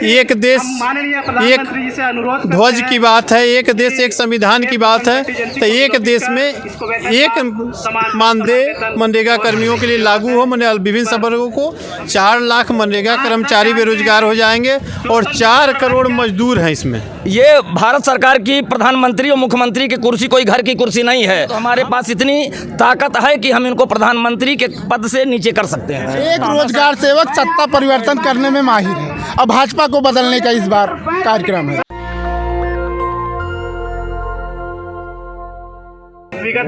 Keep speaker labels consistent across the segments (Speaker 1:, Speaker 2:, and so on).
Speaker 1: एक देश एक ध्वज की बात है, एक देश एक संविधान की बात है। तो एक देश में एक मानदेय मनरेगा कर्मियों के लिए लागू हो, मैंने विभिन्न संवर्गों को 4 लाख मनरेगा कर्मचारी बेरोजगार हो जाएंगे और 4 करोड़ मजदूर हैं इसमें।
Speaker 2: ये भारत सरकार की प्रधानमंत्री और मुख्यमंत्री की कुर्सी कोई घर की कुर्सी नहीं है। तो हमारे पास इतनी ताकत है कि हम इनको प्रधानमंत्री के पद से नीचे कर सकते हैं।
Speaker 3: एक रोजगार सेवक सत्ता परिवर्तन करने में माहिर है और भाजपा को बदलने का इस बार कार्यक्रम है।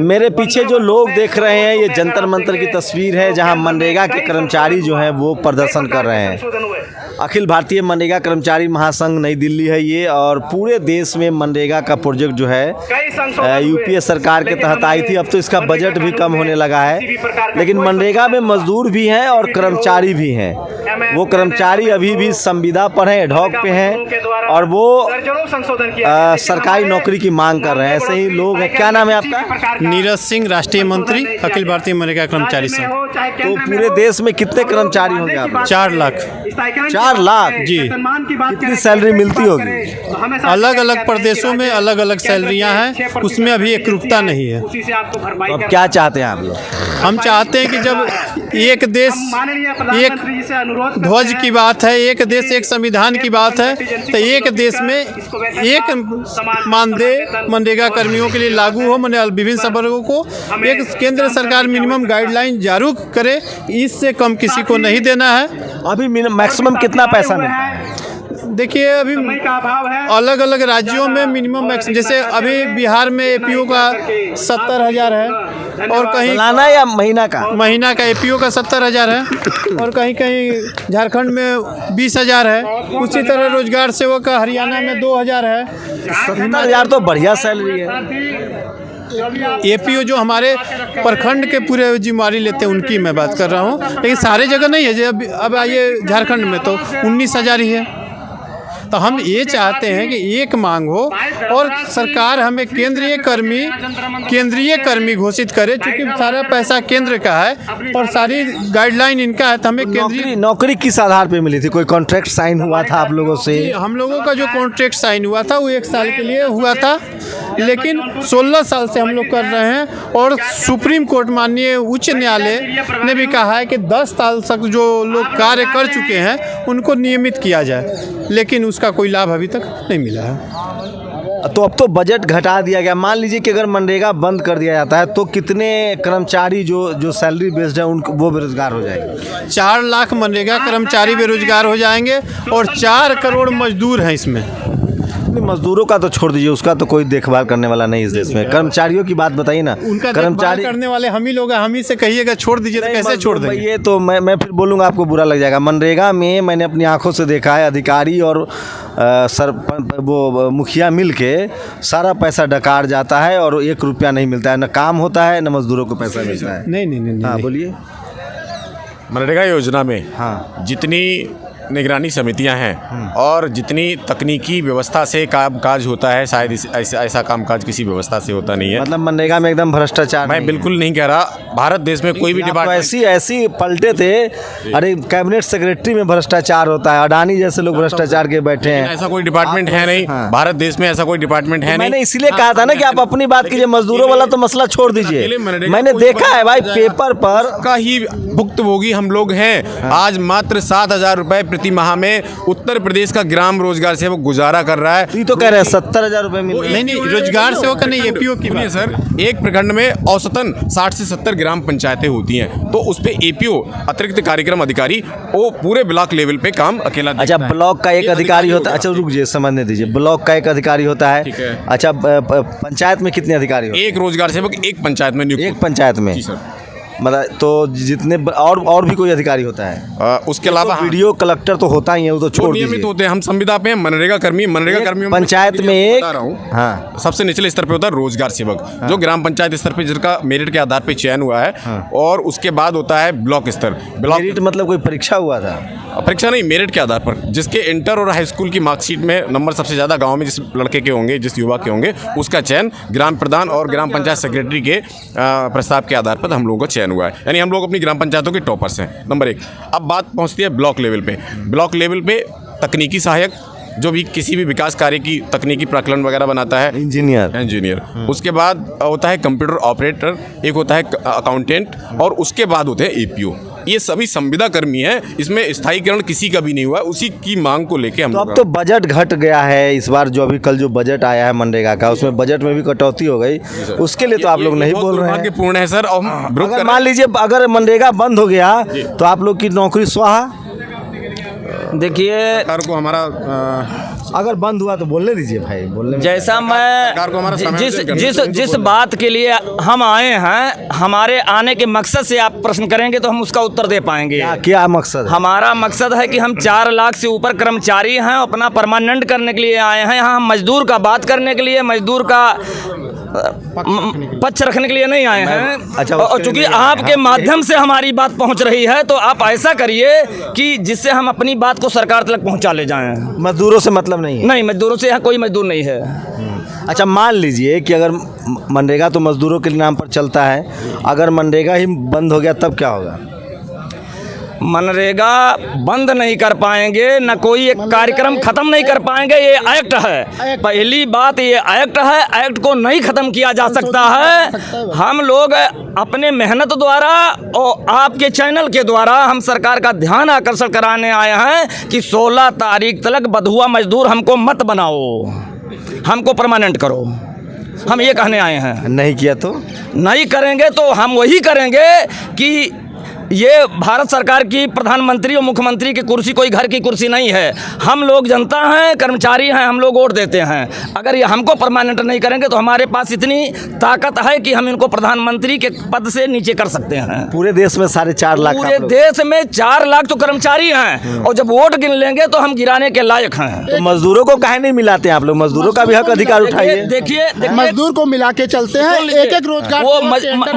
Speaker 4: मेरे पीछे जो लोग देख रहे हैं ये जंतर मंतर की तस्वीर है, जहां मनरेगा के कर्मचारी जो हैं वो प्रदर्शन कर रहे हैं। अखिल भारतीय मनरेगा कर्मचारी महासंघ नई दिल्ली है ये, और पूरे देश में मनरेगा का प्रोजेक्ट जो है यूपीए सरकार के तहत आई थी। अब तो इसका बजट भी कम होने लगा है, लेकिन मनरेगा में मजदूर भी हैं और कर्मचारी भी हैं। वो कर्मचारी अभी भी संविदा पर हैं, एडहॉक पे हैं, और वो सरकारी नौकरी की मांग कर रहे हैं। ऐसे ही लोग हैं। क्या नाम है आपका?
Speaker 1: नीरज सिंह, राष्ट्रीय मंत्री, अखिल भारतीय मनरेगा कर्मचारी संघ।
Speaker 4: तो पूरे देश में कितने कर्मचारी होंगे आप?
Speaker 1: 4 लाख।
Speaker 4: 4 लाख
Speaker 1: जी।
Speaker 4: कितनी सैलरी मिलती होगी?
Speaker 1: अलग अलग प्रदेशों में अलग अलग सैलरियां हैं, उसमें अभी एकरूपता नहीं है।
Speaker 4: तो अब क्या चाहते हैं आप लोग?
Speaker 1: हम चाहते हैं कि जब एक देश एक ध्वज की बात है, एक देश एक संविधान की बात है, तो एक देश में एक मानदेय मनरेगा कर्मियों के लिए लागू हो, मैंने विभिन्न संवर्गों को एक केंद्र सरकार मिनिमम गाइडलाइन जारी करे, इससे कम किसी को नहीं देना है।
Speaker 4: अभी मैक्सिमम कितना पैसा मिलता है?
Speaker 1: देखिए अभी अलग अलग राज्यों में मिनिमम मैक्सिमम, जैसे अभी बिहार में एपीओ का 70,000 है, और कहीं
Speaker 4: सालाना या महीना का?
Speaker 1: महीना का एपीओ का 70,000 है, और कहीं कहीं झारखंड में 20,000 है। उसी तरह रोजगार सेवक का हरियाणा में 2,000 है।
Speaker 4: 70,000 तो बढ़िया सैलरी है।
Speaker 1: एपीओ जो हमारे प्रखंड के पूरे जिम्मेवारी लेते हैं उनकी मैं बात कर रहा हूँ, लेकिन सारे जगह नहीं है। अब आइए झारखंड में तो 19,000 ही है। तो हम ये चाहते हैं कि एक मांग हो और सरकार हमें केंद्रीय कर्मी घोषित करे, क्योंकि सारा पैसा केंद्र का है और सारी गाइडलाइन इनका है। तो हमें केंद्रीय
Speaker 4: नौकरी किस आधार पे मिली थी? कोई कॉन्ट्रैक्ट साइन हुआ था आप लोगों से?
Speaker 1: हम लोगों का जो कॉन्ट्रैक्ट साइन हुआ था वो 1 साल के लिए हुआ था, लेकिन 16 साल से हम लोग कर रहे हैं। और सुप्रीम कोर्ट माननीय उच्च न्यायालय ने भी कहा है कि 10 साल तक जो लोग कार्य कर चुके हैं उनको नियमित किया जाए, लेकिन उसका कोई लाभ अभी तक नहीं मिला है।
Speaker 4: तो अब तो बजट घटा दिया गया। मान लीजिए कि अगर मनरेगा बंद कर दिया जाता है तो कितने कर्मचारी जो सैलरी बेस्ड है उनको वो बेरोजगार हो जाएंगे?
Speaker 1: 4 लाख मनरेगा कर्मचारी बेरोजगार हो जाएंगे और 4 करोड़ मजदूर हैं इसमें।
Speaker 4: मजदूरों का तो छोड़ दीजिए, उसका तो कोई देखभाल करने वाला नहीं इस देश में। कर्मचारियों की बात बताइए ना।
Speaker 1: उनका कर्मचारी करने वाले हम ही लोग हैं। हम ही से कहिएगा छोड़ दीजिए तो कैसे छोड़ देंगे?
Speaker 4: ये तो मैं फिर बोलूँगा आपको बुरा लग जाएगा। मनरेगा में मैंने अपनी आंखों से देखा है, अधिकारी और वो मुखिया मिल के सारा पैसा डकार जाता है और 1 रुपया नहीं मिलता है। न काम होता है, न मजदूरों को पैसा मिलता है।
Speaker 1: नहीं।
Speaker 4: हाँ बोलिए।
Speaker 5: मनरेगा योजना में
Speaker 4: हाँ
Speaker 5: जितनी निगरानी समितियां हैं और जितनी तकनीकी व्यवस्था से कामकाज होता है, शायद ऐसा कामकाज किसी व्यवस्था से होता नहीं है।
Speaker 4: मतलब मनरेगा में एकदम भ्रष्टाचार?
Speaker 5: मैं बिल्कुल नहीं कह रहा। भारत देश में कोई भी डिपार्टमेंट
Speaker 4: ऐसी पलटे थे। अरे कैबिनेट सेक्रेटरी में भ्रष्टाचार होता है, अडानी जैसे लोग भ्रष्टाचार के बैठे हैं।
Speaker 5: ऐसा कोई डिपार्टमेंट है नहीं। भारत देश में ऐसा कोई डिपार्टमेंट है नहीं।
Speaker 4: मैंने इसलिए कहा था ना कि आप अपनी बात कीजिए, मजदूरों वाला तो मसला छोड़ दीजिए। मैंने देखा है भाई पेपर पर
Speaker 5: का ही भुक्तभोगी हम लोग हैं। आज मात्र 7,000 रुपए प्रति माह में उत्तर प्रदेश का ग्राम रोजगार सेवक गुजारा कर रहा है।
Speaker 4: ये तो कह रहे हैं 70,000 रुपए मिल रहे हैं।
Speaker 1: नहीं, रोजगार सेवक का नहीं, एपीओ की बात
Speaker 5: सर। एक प्रखंड में औसतन 60 से 70 ग्राम पंचायतें होती हैं, तो उस पे एपीओ अतिरिक्त कार्यक्रम अधिकारी वो पूरे ब्लॉक लेवल पे काम अकेला।
Speaker 4: अच्छा, ब्लॉक का एक अधिकारी होता है। अच्छा रुक जाइए, समझने दीजिए। ब्लॉक का एक अधिकारी होता है। अच्छा, पंचायत में कितने अधिकारी होते हैं?
Speaker 5: एक रोजगार सेवक एक पंचायत में नियुक्त।
Speaker 4: एक पंचायत में?
Speaker 5: जी सर।
Speaker 4: मतलब तो जितने और भी कोई अधिकारी होता है?
Speaker 5: उसके अलावा
Speaker 4: वीडियो कलेक्टर तो होता ही है, वो तो छोड़ दीजिए।
Speaker 5: नियमित होते हैं। हम संविदा पे मनरेगा कर्मियों
Speaker 4: पंचायत में एक
Speaker 5: हाँ सबसे निचले स्तर पे होता है रोजगार सेवक, जो ग्राम पंचायत स्तर पे जिसका मेरिट के आधार पे चयन हुआ है। और उसके बाद होता है ब्लॉक स्तर।
Speaker 4: मेरिट मतलब कोई परीक्षा हुआ था?
Speaker 5: परीक्षा नहीं, मेरिट के आधार पर, जिसके इंटर और हाई स्कूल की मार्कशीट में नंबर सबसे ज़्यादा गांव में जिस लड़के के होंगे, जिस युवा के होंगे, उसका चयन ग्राम प्रधान और ग्राम पंचायत सेक्रेटरी के प्रस्ताव के आधार पर हम लोगों का चयन हुआ है। यानी हम लोग अपनी ग्राम पंचायतों के टॉपर्स हैं, नंबर 1। अब बात पहुंचती है ब्लॉक लेवल पे। ब्लॉक लेवल पे तकनीकी सहायक, जो भी किसी भी विकास कार्य की तकनीकी प्राकलन वगैरह बनाता है, इंजीनियर। उसके बाद होता है कंप्यूटर ऑपरेटर, एक होता है अकाउंटेंट, और उसके बाद होते हैं एपीओ। ये सभी संविदा कर्मी हैं। इसमें स्थायीकरण किसी का भी नहीं हुआ, उसी की मांग को लेके हम
Speaker 4: तो अब तो बजट घट गया है इस बार, जो अभी कल जो बजट आया है मनरेगा का, उसमें बजट में भी कटौती हो गई, उसके लिए तो आप लोग नहीं बोल रहे हैं।
Speaker 5: दुर्भाग्यपूर्ण है सर। और
Speaker 4: अगर मान लीजिए अगर मनरेगा बंद हो गया तो आप लोग की नौकरी स्वाहा।
Speaker 2: देखिए,
Speaker 5: सरकार को हमारा
Speaker 4: अगर बंद हुआ तो बोलने दीजिए भाई, बोलने में
Speaker 2: जैसा
Speaker 5: सरकार को हमारा
Speaker 2: मैं
Speaker 5: समय
Speaker 2: जिस बात के लिए हम आए हैं, हमारे आने के मकसद से आप प्रश्न करेंगे तो हम उसका उत्तर दे पाएंगे।
Speaker 4: क्या मकसद है?
Speaker 2: हमारा मकसद है कि हम 4 लाख से ऊपर कर्मचारी हैं, अपना परमानेंट करने के लिए आए हैं। यहाँ हम मजदूर का बात करने के लिए, मजदूर का पक्ष रखने के लिए नहीं आए हैं।
Speaker 4: अच्छा,
Speaker 2: और चूंकि आपके माध्यम से हमारी बात पहुंच रही है, तो आप ऐसा करिए कि जिससे हम अपनी बात को सरकार तक पहुंचा ले जाएं।
Speaker 4: मजदूरों से मतलब नहीं है?
Speaker 2: नहीं, मजदूरों से यहाँ कोई मजदूर नहीं है।
Speaker 4: अच्छा, मान लीजिए कि अगर मनरेगा तो मजदूरों के नाम पर चलता है, अगर मनरेगा ही बंद हो गया तब क्या होगा?
Speaker 2: मनरेगा बंद नहीं कर पाएंगे, न कोई एक कार्यक्रम खत्म नहीं कर पाएंगे। ये एक्ट है, पहली बात ये एक्ट है, एक्ट को नहीं खत्म किया जा सकता है। हम लोग अपने मेहनत द्वारा और आपके चैनल के द्वारा हम सरकार का ध्यान आकर्षण कराने आए हैं कि 16 तारीख तक बंधुआ मजदूर हमको मत बनाओ, हमको परमानेंट करो। हम ये कहने आए हैं।
Speaker 4: नहीं किया तो
Speaker 2: नहीं करेंगे तो हम वही करेंगे कि ये भारत सरकार की प्रधानमंत्री और मुख्यमंत्री की कुर्सी कोई घर की कुर्सी नहीं है। हम लोग जनता हैं, कर्मचारी हैं, हम लोग वोट देते हैं। अगर ये हमको परमानेंट नहीं करेंगे तो हमारे पास इतनी ताकत है कि हम इनको प्रधानमंत्री के पद से नीचे कर सकते हैं।
Speaker 4: पूरे देश में 4.5 लाख,
Speaker 2: पूरे देश में 4 लाख तो कर्मचारी हैं, और जब वोट गिन लेंगे तो हम गिराने के लायक हैं।
Speaker 4: तो मजदूरों को काहे नहीं मिलाते हैं आप लोग? मजदूरों का भी हक अधिकार उठाइए।
Speaker 2: देखिए,
Speaker 3: मजदूर को मिला के चलते हैं, एक रोजगार
Speaker 2: वो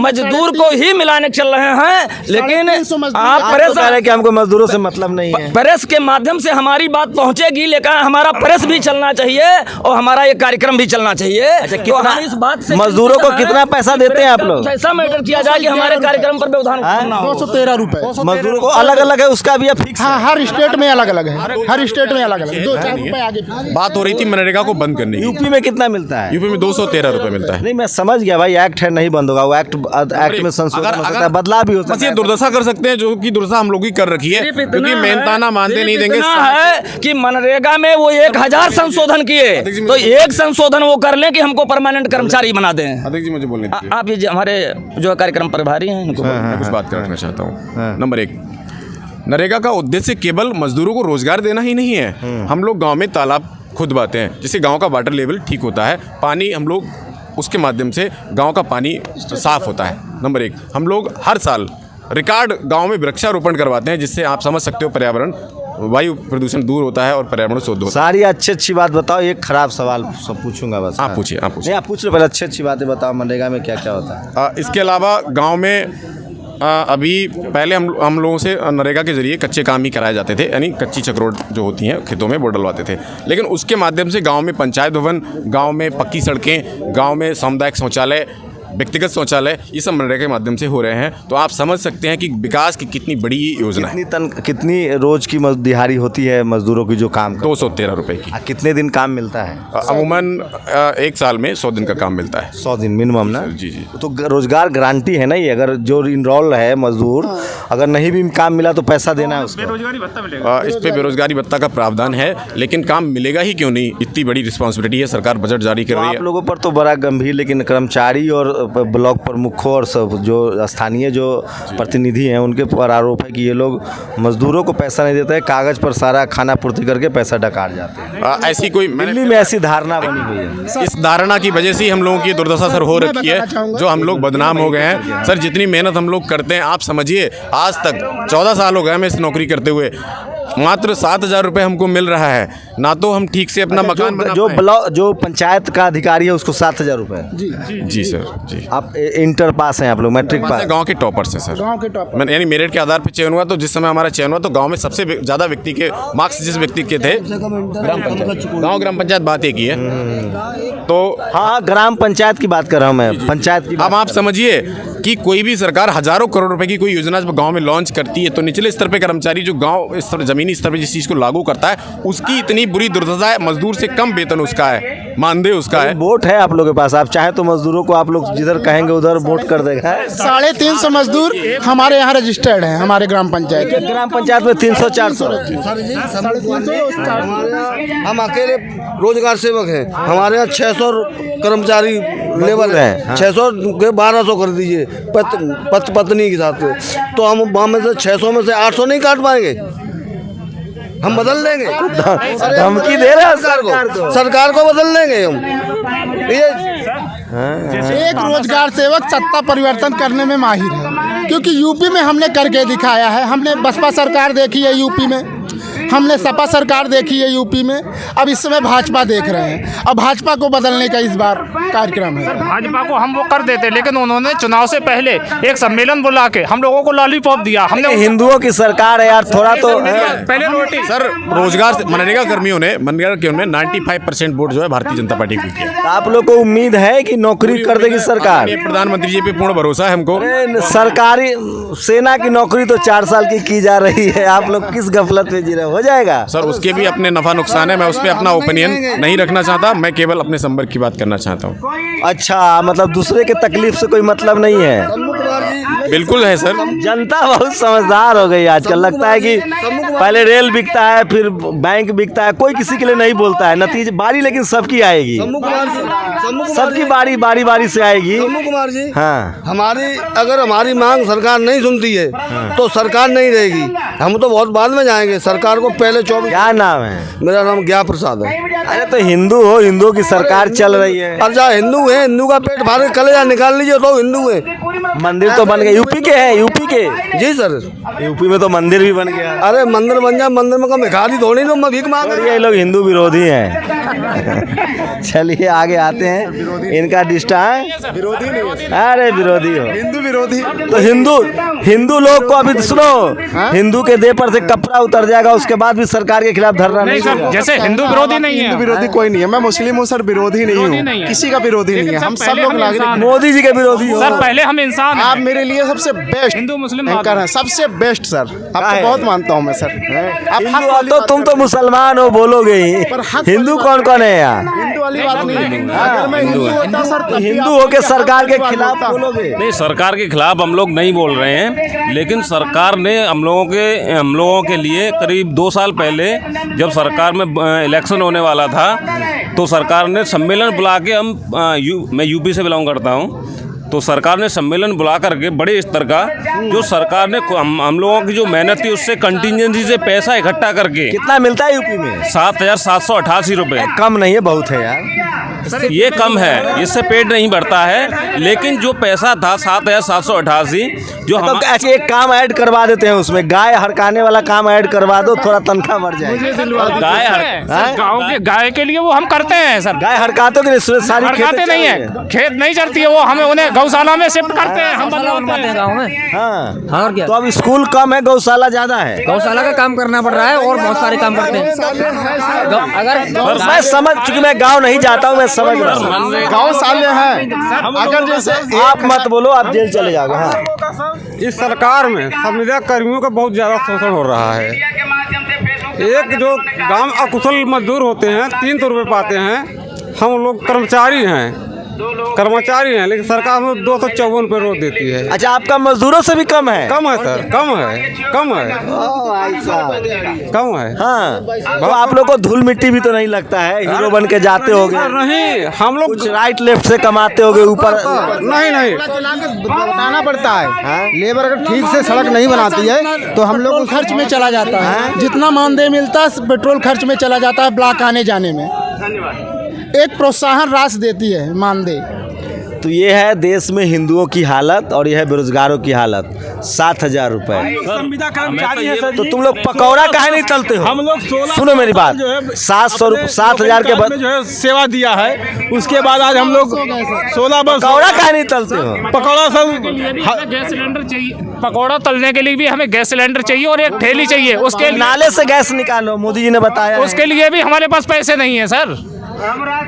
Speaker 2: मजदूर को ही मिलाने चल रहे हैं, लेकिन आप
Speaker 4: प्रेस कह रहे हैं कि हमको मजदूरों से मतलब नहीं है।
Speaker 2: प्रेस के माध्यम से हमारी बात पहुंचेगी, लेकिन हमारा प्रेस भी चलना चाहिए और हमारा ये कार्यक्रम भी चलना चाहिए। तो हम इस बात से
Speaker 4: मजदूरों को कितना पैसा देते हैं आप लोग?
Speaker 2: ऐसा मैटर किया जाए कि हमारे कार्यक्रम पर व्यवधान
Speaker 3: 213 रुपए
Speaker 4: मजदूरों को अलग अलग है, उसका भी फिक्स?
Speaker 3: हाँ, हर स्टेट में अलग अलग है, हर स्टेट में अलग अलग। 2-4 रुपए आगे
Speaker 5: बात हो रही थी मनरेगा को बंद करने की।
Speaker 4: यूपी में कितना मिलता है?
Speaker 5: यूपी में 213 रुपए मिलता है।
Speaker 4: नहीं, मैं समझ गया भाई, एक्ट है, नहीं बंद होगा। वो एक्ट में संशोधन हो सकता है, बदलाव भी हो सकता है।
Speaker 5: ये दुर्दशा कर सकते हैं, जो कि दुर्दशा हम लोग ही कर रखी है, क्योंकि मेहनताना मानते नहीं देंगे।
Speaker 2: है कि मनरेगा में वो 1000 संशोधन किए, तो एक संशोधन वो कर लें कि हमको परमानेंट कर्मचारी बना दें।
Speaker 5: अध्यक्ष जी, मुझे बोलने दीजिए।
Speaker 2: आप ये हमारे जो कार्यक्रम प्रभारी हैं, इनको
Speaker 5: मैं कुछ बात करना चाहता हूँ। नंबर 1, नरेगा का उद्देश्य केवल मजदूरों को रोजगार देना ही नहीं है। हम लोग गांव में तालाब खुदवाते हैं, जिससे गांव का वाटर लेवल ठीक होता है, पानी हम लोग उसके माध्यम से गांव का पानी साफ होता है। नंबर 1, हम लोग हर साल रिकॉर्ड गांव में वृक्षारोपण करवाते हैं, जिससे आप समझ सकते हो पर्यावरण, वायु प्रदूषण दूर होता है और पर्यावरण शुद्ध होता है।
Speaker 4: सारी अच्छी बात बताओ, एक खराब सवाल सब पूछूंगा बस।
Speaker 5: आप पूछिए, आप पूछिए।
Speaker 4: नहीं, आप पूछ लो पहले, अच्छी बातें बताओ, मनरेगा में क्या क्या होता है?
Speaker 5: इसके अलावा गांव में अभी पहले हम लोगों से नरेगा के जरिए कच्चे काम ही कराए जाते थे, यानी कच्ची चक्रोड जो होती हैं खेतों में वो डलवाते थे। लेकिन उसके माध्यम से गांव में पंचायत भवन, गांव में पक्की सड़कें, गांव में सामुदायिक शौचालय, व्यक्तिगत शौचालय, ये सब मनरेगा के माध्यम से हो रहे हैं। तो आप समझ सकते हैं कि विकास की कितनी बड़ी योजना है।
Speaker 4: कितनी रोज की दिहाड़ी होती है मजदूरों की जो काम?
Speaker 5: 213 रुपए की।
Speaker 4: कितने दिन काम मिलता है?
Speaker 5: अमूमन 1 साल में 100 दिन का काम मिलता है।
Speaker 4: 100 दिन मिनिमम ना?
Speaker 5: जी जी।
Speaker 4: तो रोजगार गारंटी है ना ये? अगर जो इनरोल है मजदूर, अगर नहीं भी काम मिला तो पैसा देना है उसको?
Speaker 5: इस पे बेरोजगारी भत्ता का प्रावधान है, लेकिन काम मिलेगा ही क्यों नहीं? इतनी बड़ी रिस्पॉन्सिबिलिटी है, सरकार बजट जारी कर रही है।
Speaker 4: आप लोगों पर तो बड़ा गंभीर, लेकिन कर्मचारी और ब्लॉक प्रमुखों और सब जो स्थानीय जो प्रतिनिधि हैं उनके पर आरोप है कि ये लोग मजदूरों को पैसा नहीं देते हैं, कागज पर सारा खाना पूर्ति करके पैसा डकार जाते हैं।
Speaker 5: ऐसी कोई
Speaker 4: दिल्ली में ऐसी धारणा बनी हुई है।
Speaker 5: इस धारणा की वजह से ही हम लोगों की दुर्दशा सर हो रखी है, जो हम लोग बदनाम हो गए हैं। सर, जितनी मेहनत हम लोग करते हैं, आप समझिए आज तक 14 साल हो गए हमें इस नौकरी करते हुए, मात्र 7,000 रुपये हमको मिल रहा है। ना तो हम ठीक से अपना मकान
Speaker 4: जो पंचायत का अधिकारी है उसको 7,000 रुपये?
Speaker 5: जी सर, जी।
Speaker 4: आप इंटर पास हैं? आप लोग मैट्रिक पास?
Speaker 5: गांव के टॉपर्स हैं सर।
Speaker 3: गांव के टॉपर,
Speaker 5: मैंने यानी मेरिट के आधार पर चयन हुआ। तो जिस समय हमारा चयन हुआ तो गांव में सबसे ज़्यादा व्यक्ति के मार्क्स जिस व्यक्ति के थे, गाँव ग्राम पंचायत बात एक ही है। तो
Speaker 4: हाँ, ग्राम पंचायत की बात कर रहा हूँ मैं, पंचायत की।
Speaker 5: अब आप समझिए कि कोई भी सरकार हजारों करोड़ रुपए की कोई योजना जब गांव में लॉन्च करती है तो निचले स्तर पे कर्मचारी जो गांव स्तर जमीनी स्तर पे जिस चीज़ को लागू करता है उसकी इतनी बुरी दुर्दशा है, मजदूर से कम वेतन उसका है, मानदेय उसका है।
Speaker 4: वोट है आप लोगों के पास, आप चाहे तो मजदूरों को आप लोग जिधर कहेंगे उधर वोट कर देगा।
Speaker 3: 350 मजदूर हमारे यहाँ रजिस्टर्ड हैं हमारे ग्राम पंचायत।
Speaker 4: ग्राम पंचायत में 300-400।
Speaker 6: हम अकेले रोजगार सेवक हैं, हमारे यहाँ 600 कर्मचारी लेबर हैं, 600 के 1200 कर दीजिए पत्नी के साथ, तो हम वहाँ में से 600 में से 800 नहीं काट पाएंगे, हम बदल देंगे।
Speaker 4: धमकी दे रहे हैं
Speaker 6: सरकार को बदल देंगे हम। ये
Speaker 3: एक रोजगार सेवक सत्ता परिवर्तन करने में माहिर है, क्योंकि यूपी में हमने करके दिखाया है। हमने बसपा सरकार देखी है यूपी में, हमने सपा सरकार देखी है यूपी में, अब इस समय भाजपा देख रहे हैं। अब भाजपा को बदलने का इस बार कार्यक्रम है।
Speaker 7: भाजपा को हम वो कर देते, लेकिन उन्होंने चुनाव से पहले एक सम्मेलन बुला के हम लोगों को लॉलीपॉप दिया। हमने
Speaker 4: हिंदुओं की सरकार है यार, थोड़ा तो
Speaker 7: पहले रोटी
Speaker 5: सर रोजगार मनरेगा कर्मियों ने 95% वोट जो है भारतीय जनता पार्टी को किया।
Speaker 4: आप लोग को उम्मीद है कि नौकरी कर देगी सरकार?
Speaker 5: प्रधानमंत्री जी पे पूर्ण भरोसा है हमको।
Speaker 4: सरकारी सेना की नौकरी तो 4 साल की जा रही है, आप लोग किस गफलत में जी रहे हो जाएगा?
Speaker 5: सर उसके भी अपने नफा नुकसान है, मैं उस पर अपना ओपिनियन नहीं रखना चाहता, मैं केवल अपने संपर्क की बात करना चाहता हूँ।
Speaker 4: अच्छा, मतलब दूसरे के तकलीफ से कोई मतलब नहीं है।
Speaker 5: बिल्कुल है सर।
Speaker 4: जनता बहुत समझदार हो गई आजकल, लगता है कि पहले रेल बिकता है फिर बैंक बिकता है, कोई किसी के लिए नहीं बोलता है। नतीजे बारी लेकिन सबकी आएगी, सबकी बारी से आएगी।
Speaker 6: कुमार जी,
Speaker 4: हाँ,
Speaker 6: अगर हमारी मांग सरकार नहीं सुनती है तो सरकार नहीं रहेगी, हम तो बहुत बाद में जाएंगे। सरकार को पहले 24।
Speaker 4: क्या नाम है?
Speaker 6: मेरा नाम ज्ञा प्रसाद है।
Speaker 4: अरे तो हिंदू हो, हिंदुओं की सरकार चल रही है।
Speaker 6: अच्छा, हिंदू है, हिंदू का पेट भर के कलेजा निकाल लीजिए तो हिंदू है।
Speaker 4: मंदिर तो बन गए, यूपी के हैं, यूपी के।
Speaker 6: जी सर,
Speaker 4: यूपी में तो मंदिर भी बन गया।
Speaker 6: अरे मंदिर बन जाए, मंदिर में कम भिखारी थोड़ी ना, मैं भीख मांग।
Speaker 4: ये लोग हिंदू विरोधी हैं। चलिए आगे आते हैं, इनका डिस्टा है विरोधी नहीं, अरे विरोधी हो,
Speaker 3: हिंदू विरोधी।
Speaker 4: तो हिंदू लोग को अभी सुनो, हिंदू के देह पर से कपड़ा उतर जाएगा, उसके बाद भी सरकार के खिलाफ धरना नहीं
Speaker 7: सर, जैसे हिंदू विरोधी नहीं है।
Speaker 3: हिंदू विरोधी कोई नहीं है, मैं मुस्लिम हूँ सर, विरोधी नहीं हूँ, किसी का विरोधी नहीं है। हम सब लोग नागरिक।
Speaker 4: मोदी जी के विरोधी हो
Speaker 7: सर, पहले हम इंसान
Speaker 3: आप मेरे लिए सबसे बेस्ट
Speaker 7: हिंदू मुस्लिम
Speaker 3: एंकर हैं, सबसे बेस्ट सर। आपको बहुत मानता हूँ मैं सर।
Speaker 4: हिंदू हो तो तुम तो मुसलमान हो, बोलोगे ही। हिंदू कौन कौन है यहाँ?
Speaker 3: हिंदू वाली बात नहीं है। अगर मैं हिंदू होता सर
Speaker 4: तो हिंदू होके सरकार के खिलाफ बोलोगे?
Speaker 8: नहीं, सरकार के खिलाफ हम लोग नहीं बोल रहे हैं, लेकिन सरकार ने हम लोगों के लिए करीब 2 साल पहले जब सरकार में इलेक्शन होने वाला था तो सरकार ने सम्मेलन बुला के मैं यूपी से बिलोंग करता हूँ, तो सरकार ने सम्मेलन बुला करके बड़े स्तर का जो सरकार ने हम लोगों की जो मेहनत थी उससे कंटिजेंसी से पैसा इकट्ठा करके।
Speaker 4: कितना मिलता है यूपी में?
Speaker 8: 7,788 रुपये।
Speaker 4: कम नहीं है, बहुत है यार।
Speaker 8: ये कम है, इससे पेट नहीं भरता है, लेकिन जो पैसा था 7,788 जो
Speaker 4: तो ऐसे एक काम ऐड करवा देते हैं उसमें, गाय हड़काने वाला काम ऐड करवा दो, थोड़ा तनख्वाह बढ़ जाएगी।
Speaker 7: गाँव के गाय के लिए वो हम करते हैं सर।
Speaker 4: गाय हड़काते तो सारी
Speaker 7: हड़काते नहीं है, खेत नहीं चलती है, वो हमें उन्हें गौशाला में शिफ्ट करते हैं, हम बनवाते हैं गाँव में।
Speaker 4: हाँ,
Speaker 9: और क्या,
Speaker 4: तो अब स्कूल कम है, गौशाला ज्यादा है।
Speaker 9: गौशाला का काम करना पड़ रहा है और बहुत सारे काम करते हैं। अगर
Speaker 4: मैं समझ, चूंकि मैं गाँव नहीं जाता हूँ, मैं समझ रहा हूँ।
Speaker 3: गाँव साले हैं, अगर जैसे
Speaker 4: आप मत बोलो, आप जेल चले जाओगे। हाँ,
Speaker 10: इस सरकार में संविदा कर्मियों का बहुत ज़्यादा शोषण हो रहा है। एक जो गांव अकुशल मजदूर होते हैं 300 रुपये पाते हैं, हम लोग कर्मचारी हैं, लेकिन सरकार में 254 रुपये रोज देती है।
Speaker 4: अच्छा, आपका मजदूरों से भी कम है?
Speaker 10: कम है सर, कम है।
Speaker 4: हाँ, तो आप लोग को धूल मिट्टी भी तो नहीं लगता है? हीरो बन के जाते होगे?
Speaker 10: नहीं, हम लोग
Speaker 4: कुछ राइट लेफ्ट से कमाते होगे ऊपर?
Speaker 10: नहीं
Speaker 3: बताना पड़ता है। लेबर अगर ठीक से सड़क नहीं बनाती है तो हम लोग खर्च में चला जाता है, जितना मानदेय मिलता है पेट्रोल खर्च में चला जाता है, ब्लॉक आने जाने में। एक प्रोत्साहन राशि देती है मानदेय।
Speaker 4: तो ये है देश में हिंदुओं की हालत और यह है बेरोजगारों की हालत। 7,000 रुपए। तो तुम लोग पकौड़ा काहे नहीं तलते हो?
Speaker 10: हम लोग
Speaker 4: सुनो मेरी बात, 7,000 के बाद
Speaker 10: जो है सेवा दिया है, उसके बाद आज हम लोग 16 वर्ष
Speaker 4: पकौड़ा काहे नहीं तलते हो?
Speaker 10: पकौड़ा सब
Speaker 7: गैस सिलेंडर चाहिए, पकौड़ा तलने के लिए भी हमें गैस सिलेंडर चाहिए और एक ठेली चाहिए। उसके
Speaker 4: नाले से गैस निकालो, मोदी जी ने बताया।
Speaker 7: उसके लिए भी हमारे पास पैसे नहीं है सर।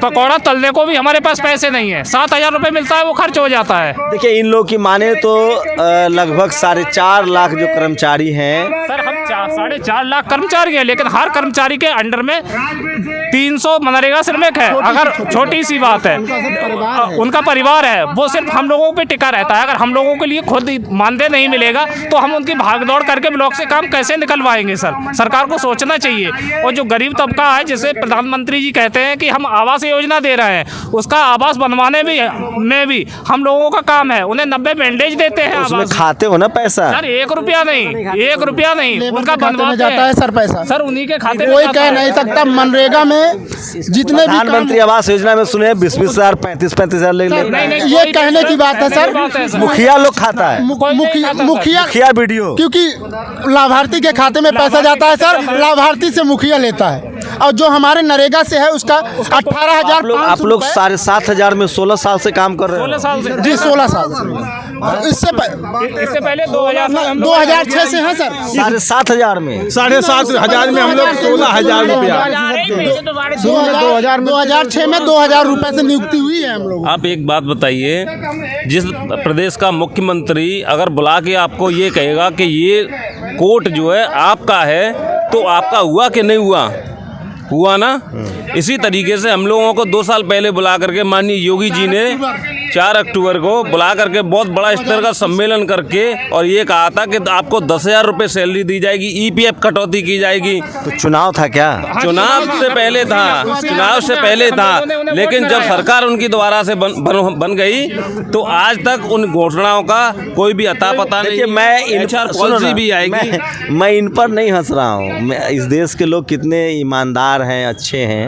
Speaker 7: पकौड़ा तलने को भी हमारे पास पैसे नहीं है। 7,000 रुपये मिलता है, वो खर्च हो जाता है।
Speaker 4: देखिए, इन लोग की माने तो लगभग 4.5 लाख जो कर्मचारी हैं।
Speaker 7: सर हम 4.5 लाख कर्मचारी हैं, लेकिन हर कर्मचारी के अंडर में 300 मनरेगा श्रमिक है। अगर छोटी सी बात है, उनका परिवार है, वो सिर्फ हम लोगों पे टिका रहता है। अगर हम लोगों के लिए खुद मानदेय नहीं मिलेगा तो हम उनकी भागदौड़ करके ब्लॉक से काम कैसे निकलवाएंगे? सर सरकार को सोचना चाहिए। और जो गरीब तबका है, जिसे प्रधानमंत्री जी कहते हैं कि हम आवास योजना दे रहे हैं, उसका आवास बनवाने में भी हम लोगों का काम है। उन्हें 90 बैंडेज देते हैं।
Speaker 4: उसमें खाते हो ना पैसा?
Speaker 7: सर 1 रुपया नहीं, उनका बनवा
Speaker 3: जाता है सर पैसा।
Speaker 7: सर उन्हीं के खाते में
Speaker 3: कोई कह नहीं सकता। मनरेगा में जितने भी
Speaker 4: प्रधानमंत्री आवास योजना में सुने 20-20 हजार 35-35 हजार ले लेते।
Speaker 3: ये कहने की बात है सर।
Speaker 4: मुखिया लोग खाता है,
Speaker 3: मुखिया
Speaker 4: वीडियो,
Speaker 3: क्योंकि लाभार्थी के खाते में पैसा जाता है सर, लाभार्थी से मुखिया लेता है। और जो हमारे नरेगा से है उसका 18,000।
Speaker 4: आप लोग 7,500 में 16 साल से काम कर रहे हैं?
Speaker 7: 16 साल से
Speaker 3: जी, 16 साल से। इससे
Speaker 7: पहले
Speaker 3: 2006 से है सर।
Speaker 4: 7,500 में
Speaker 1: 7,500 में हम लोग 16,000 रुपया।
Speaker 3: 2006 में 2,000 रुपए से नियुक्ति हुई है हम लोग।
Speaker 8: आप एक बात बताइए, जिस प्रदेश का मुख्यमंत्री अगर बुला के आपको ये कहेगा कि ये कोर्ट जो है आपका है, तो आपका हुआ कि नहीं हुआ ना? इसी तरीके से हम लोगों को 2 साल पहले बुला करके माननीय योगी जी ने 4 अक्टूबर को बुला करके बहुत बड़ा स्तर का सम्मेलन करके और ये कहा था कि आपको 10,000 रुपये सैलरी दी जाएगी, EPF कटौती की जाएगी।
Speaker 4: तो चुनाव था क्या?
Speaker 8: चुनाव से पहले था, लेकिन जब सरकार उनकी दोबारा से बन गई तो आज तक उन घोषणाओं का कोई भी अता पता नहीं। पॉलिसी भी आएगी।
Speaker 4: मैं इन पर नहीं हंस रहा हूँ। इस देश के लोग कितने ईमानदार हैं, अच्छे हैं,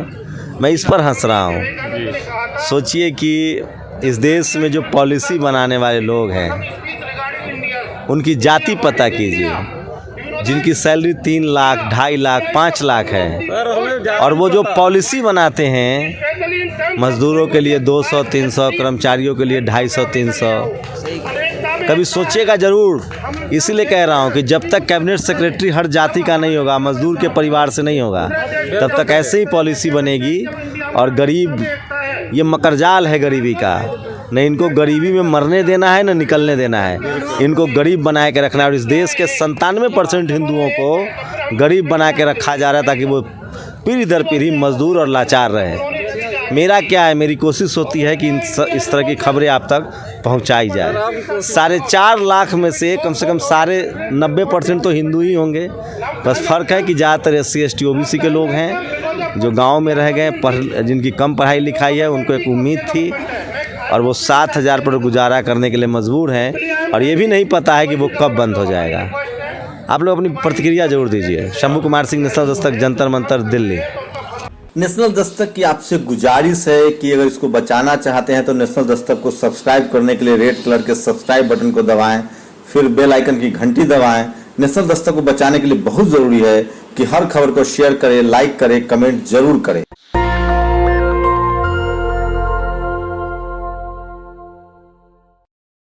Speaker 4: मैं इस पर हंस रहा हूँ। सोचिए कि इस देश में जो पॉलिसी बनाने वाले लोग हैं उनकी जाति पता कीजिए, जिनकी सैलरी 3 लाख, 2.5 लाख, 5 लाख है, और वो जो पॉलिसी बनाते हैं मजदूरों के लिए 200-300, कर्मचारियों के लिए 250-300। कभी सोचिएगा ज़रूर। इसीलिए कह रहा हूँ कि जब तक कैबिनेट सेक्रेटरी हर जाति का नहीं होगा, मजदूर के परिवार से नहीं होगा, तब तक ऐसे ही पॉलिसी बनेगी। और गरीब, ये मकरजाल है गरीबी का। न इनको गरीबी में मरने देना है, न निकलने देना है। इनको गरीब बना के रखना है। और इस देश के 97% हिंदुओं को गरीब बना के रखा जा रहा है ताकि वो पीढ़ी दर पीढ़ी मजदूर और लाचार रहे। मेरा क्या है, मेरी कोशिश होती है कि इस तरह की खबरें आप तक पहुंचाई जाए। 4.5 लाख में से कम 90% तो हिंदू ही होंगे। बस फ़र्क है कि ज़्यादातर SC ST OBC के लोग हैं जो गांव में रह गए, जिनकी कम पढ़ाई लिखाई है। उनको एक उम्मीद थी और वो 7,000 पर गुजारा करने के लिए मजबूर हैं, और ये भी नहीं पता है कि वो कब बंद हो जाएगा। आप लोग अपनी प्रतिक्रिया जरूर दीजिए। शंभू कुमार सिंह, नेशनल दस्तक, जंतर मंतर, दिल्ली।
Speaker 11: नेशनल दस्तक की आपसे गुजारिश है कि अगर इसको बचाना चाहते हैं तो नेशनल दस्तक को सब्सक्राइब करने के लिए रेड कलर के सब्सक्राइब बटन को दबाएं, फिर बेल आइकन की घंटी दबाएं। नेशनल दस्तक को बचाने के लिए बहुत ज़रूरी है कि हर खबर को शेयर करें, लाइक करें, कमेंट जरूर करें।